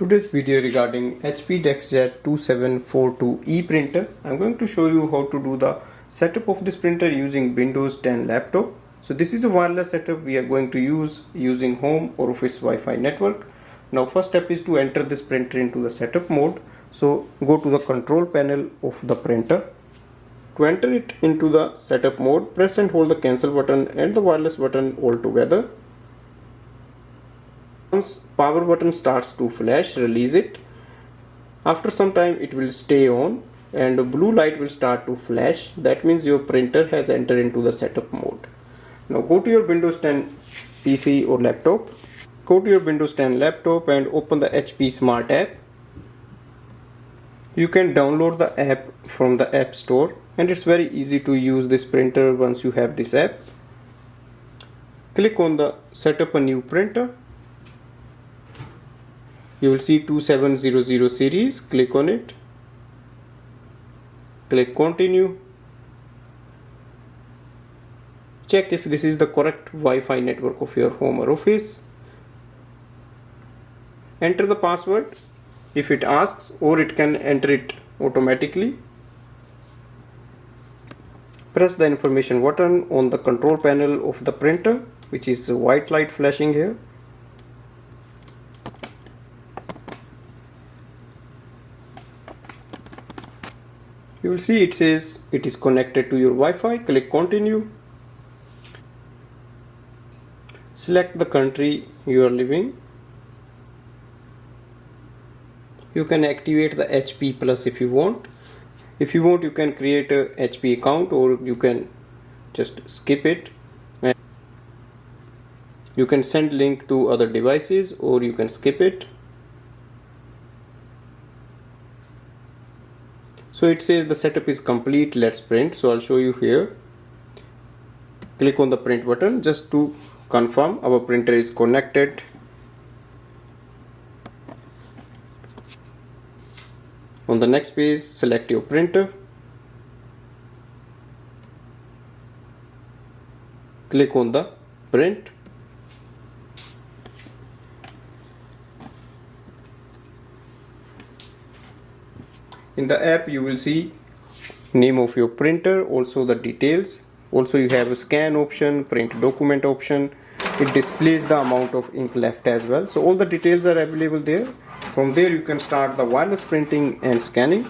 Today's video regarding HP DeskJet 2742e printer. I'm going to show you how to do the setup of this printer using Windows 10 laptop. So this is a wireless setup we are going to use using home or office Wi-Fi network. Now first step is to enter this printer into the setup mode. So go to the control panel of the printer. To enter it into the setup mode, press and hold the cancel button and the wireless button all together. Once power button starts to flash, release it. After some time it will stay on and a blue light will start to flash. That means your printer has entered into the setup mode. Now go to your Windows 10 PC or laptop. Go to your Windows 10 laptop and open the HP Smart app. You can download the app from the App Store and it's very easy to use this printer once you have this app. Click on the set up a new printer. You will see 2700 series. Click on it. Click continue. Check if this is the correct Wi-Fi network of your home or office. Enter the password if it asks, or it can enter it automatically. Press the information button on the control panel of the printer, which is a white light flashing here. You will see it says it is connected to your Wi-Fi. Click continue. Select the country you are living. You can activate the HP Plus if you want. If you want, you can create a HP account, or you can just skip it. And you can send link to other devices, or you can skip it. So it says the setup is complete, let's print. So I'll show you here. Click on the print button just to confirm our printer is connected. On the next page, select your printer. Click on the print. In the app you will see name of your printer, also the details. Also you have a scan option, print document option. It displays the amount of ink left as well. So all the details are available there. From there you can start the wireless printing and scanning.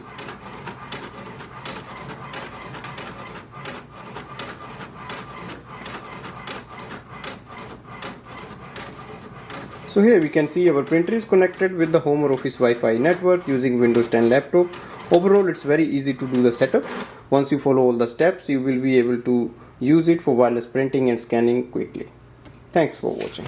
So here we can see our printer is connected with the home or office Wi-Fi network using Windows 10 laptop. Overall, it's very easy to do the setup. Once you follow all the steps, you will be able to use it for wireless printing and scanning quickly. Thanks for watching.